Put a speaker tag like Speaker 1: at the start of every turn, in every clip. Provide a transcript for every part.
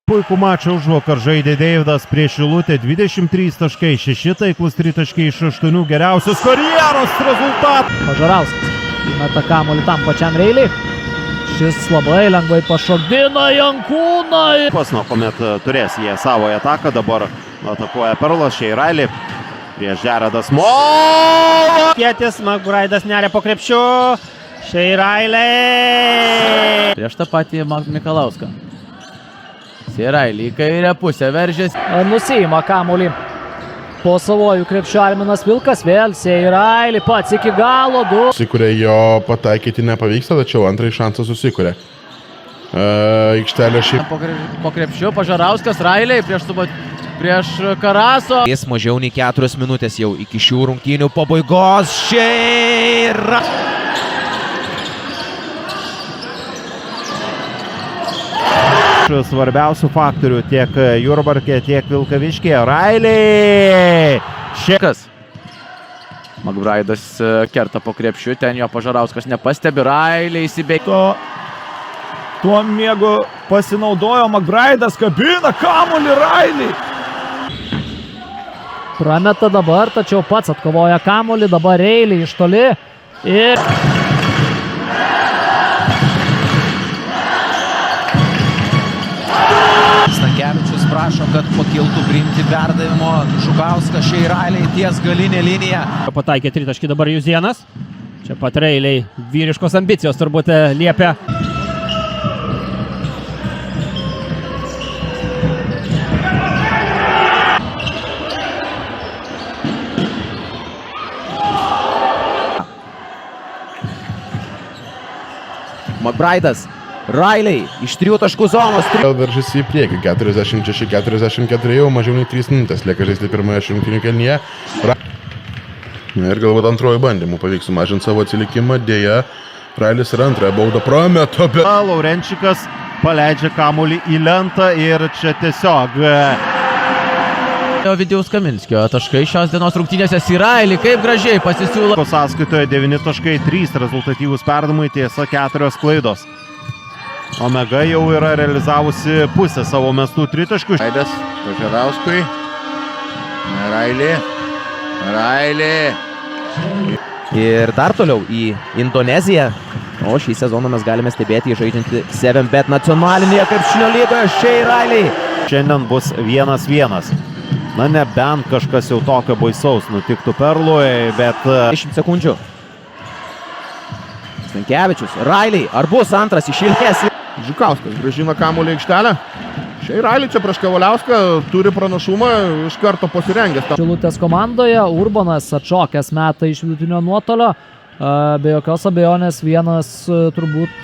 Speaker 1: Puikų mačą užvakar žaidė Deividas prieš Šilutę, 23 taškai, 6 taiklus tritaškiai iš 8 geriausios karjeros rezultatų.
Speaker 2: Pažarauskas įmeta kamuolį tam pačiam Reiliui. Šis labai lengvai pašokdina Jankūną.
Speaker 1: Pasno, kuomet turės jie savo ataką, dabar atakuoja Perlas, Šeirailį. Prieš Žeradas Mola.
Speaker 3: Kietis, McBride'as neria po krepšiu. Šeirailį.
Speaker 4: Prieš tą patį Mikalauską. Šeirailį į kairę pusę veržės.
Speaker 2: Nusiima kamuolį po savojų krepšių Arminas Vilkas. Vėl Šeirailį pats iki galo.
Speaker 5: Susikuria, jo pataikyti nepavyksta, tačiau antrąjį šansą susikuria. Aikštelė šiaip.
Speaker 4: Po krepšiu Pažarauskas, Railiai prieš Karaso.
Speaker 6: Jis mažiau nei 4 minutės jau iki šių rungtynių pabaigos. Šeira.
Speaker 1: Svarbiausių faktorių tiek Jurbarke, tiek Vilkaviškėje. Railiai.
Speaker 4: Šekas. McBride'as kerta po krepšiu, ten jo Pažarauskas nepastebi, Railiai įsibėgė.
Speaker 3: Tuo miegu pasinaudojo McBride'as, kabina kamuolį Railiui.
Speaker 2: Prameta dabar, tačiau pats atkovoja kamuolį, dabar Reiliui iš toli. Ir
Speaker 6: Stankevičius prašo, kad pakiltų priimti perdavimo. Žukauskas Šeirailį ties galinė linija.
Speaker 3: Pataikė tritaškį dabar Juzienas. Čia pat Reiliai vyriškos ambicijos turbūt liepia.
Speaker 6: McBride'as. Railiai iš 3 taškų zonos.
Speaker 5: Vėl veržasi į priekį. 46-44, jau mažiau nei 3 minutės. Lieka žaisti pirmoje rungtynių kėlinyje. Ir galbūt antrojo bandymų pavyks sumažinti savo atsilikimą. Deja, Railis ir antrąją baudą prameta.
Speaker 1: Laurenčikas paleidžia kamuolį į lentą ir čia tiesiog
Speaker 4: Ovidijaus Kaminskio taškai šios dienos rungtynėse. Šeirailį kaip gražiai pasisiūlo.
Speaker 1: Sąskaitoje 9 taškai, 3 rezultatyvūs perdavimai, tiesa 4 klaidos. Omega jau yra realizavusi pusę savo mestų tritaškų.
Speaker 7: Aidas Pažarauskui. Railį.
Speaker 6: Ir dar toliau į Indoneziją. O šį sezoną mes galime stebėti žaidžiantį 7bet nacionalinėje krepšinio lygoje Šeirailį.
Speaker 1: Šiandien bus 1-1. Na, nebent kažkas jau tokio baisaus nutiktų Perlui, bet
Speaker 6: 10 sekundžių. Stankevičius, Railiai, ar bus antras iš eilės?
Speaker 5: Žukauskas grąžina kamuolį aikštelę. Šeirailį čia prieš Kavaliauską turi pranašumą, iš karto pasirengęs.
Speaker 2: Šilutės komandoje Urbanas atšokęs meta iš vidutinio nuotolio. Be jokios abejonės vienas turbūt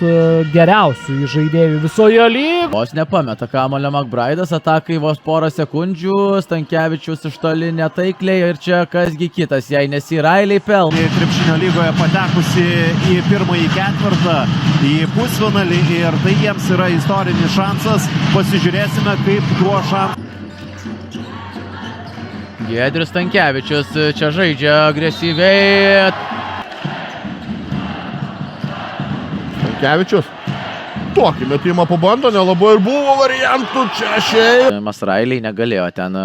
Speaker 2: geriausių žaidėjų visoje lygoje.
Speaker 4: Vos nepameta kamuolio McBride'as, atakai vos porą sekundžių, Stankevičius iš toli netaikliai ir čia kasgi kitas, jei Šeirailiai pelno.
Speaker 1: Krepšinio lygoje patekusi į pirmąjį ketvirtą, į pusfinalį ir tai jiems yra istorinis šansas. Pasižiūrėsime, kaip tuo šansu.
Speaker 4: Giedrius Stankevičius čia žaidžia agresyviai.
Speaker 5: Stankevičius. Tokį metimą pabando, nelabai ir buvo variantų čia šiai.
Speaker 4: Railiai negalėjo ten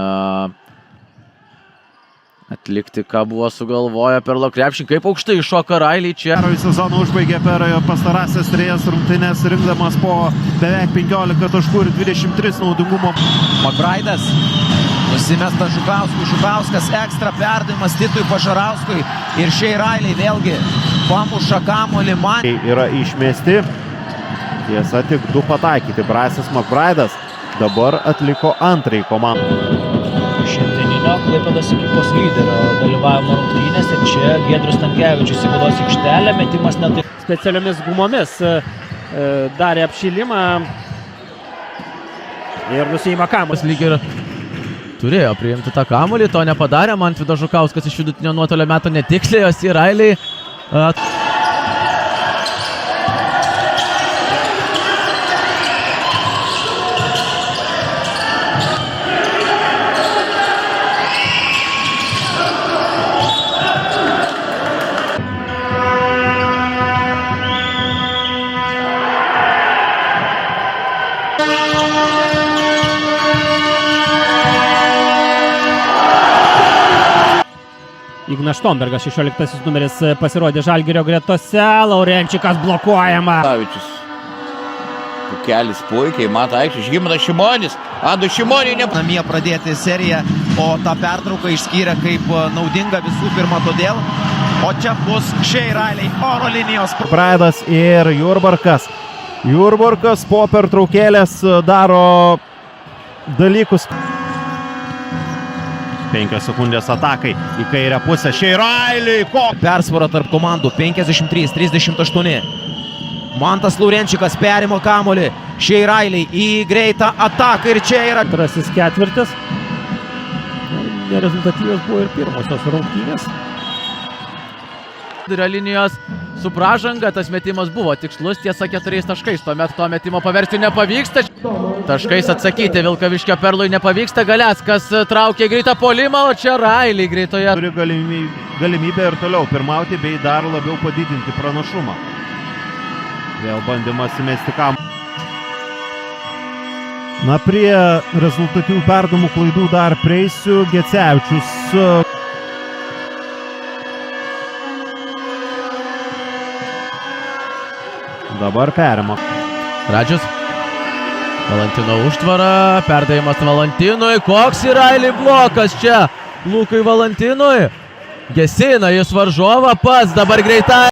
Speaker 4: atlikti, ką buvo sugalvoję Perlo krepšinį. Kaip aukštai iššoka Railiai čia.
Speaker 1: Sezoną užbaigė per pastarąsias 3 rungtynes, rinkdamas po beveik 15 taškų ir 23 naudingumo.
Speaker 6: McBride'as nusimesta Žukauskui. Žukauskas ekstra perdavimas Titui Pažarauskui. Ir Šeirailiai vėlgi pamuša kamuolį.
Speaker 1: Yra išmesti. Tiesa, tik 2 pataikyti. Bryce'as McBride'as dabar atliko antrąjį komandą.
Speaker 2: Šiandieninio Klaipėdos ekipos lyderio dalyvavimo rungtynėse. Čia Giedrius Stankevičius į baudos aikštelę, metimas net
Speaker 3: Specialiomis gumomis darė apšilimą ir nusiima kamuolį.
Speaker 4: Lyg ir turėjo priimti tą kamuolį, to nepadarė. Mantvydas Žukauskas iš vidutinio nuotolio meto netiksliai, Šeirailiai
Speaker 3: Ignas Štombergas, 16 numeris, pasirodė Žalgirio gretose. Laurenčikas blokuojama.
Speaker 7: Savičius. Kelis puikiai, mato aikštė. Žygimantas Šimonis. Adu Šimonį
Speaker 6: Namie pradėti seriją, o tą pertrauką išskyrė kaip naudinga visų pirma todėl. O čia bus Shea Riley oro linijos.
Speaker 1: Braidas ir Jurbarkas. Jurbarkas po pertraukėlės daro dalykus. 5 sekundės atakai į kairę pusę. Shea Riley.
Speaker 6: Persvara tarp komandų 53-38. Mantas Laurenčikas perima kamuolį. Shea Riley į greitą ataką ir čia yra.
Speaker 3: Antrasis ketvirtis. Nerezultatyvios buvo ir pirmosios rungtynės.
Speaker 4: Vidurio linijos su pražanga, tas metimas buvo tikslus, tiesa 4 taškais, tuomet to metimo paversti nepavyksta. Taškais atsakyti Vilkaviškio Perlui nepavyksta, Galeckas traukė greitą puolimą, o čia Riley greitoje.
Speaker 1: Turi galimybę ir toliau pirmauti bei dar labiau padidinti pranašumą. Vėl bandymas įmesti kamuolį. Na, prie rezultatyvių perdavimų klaidų dar prieisiu. Gecevičius. Dabar perima.
Speaker 4: Radžius. Valantino užtvara, perdavimas Valantinui. Koks yra Riley blokas čia? Lukui Valantinui. Gesina jis varžovą pats, dabar greita.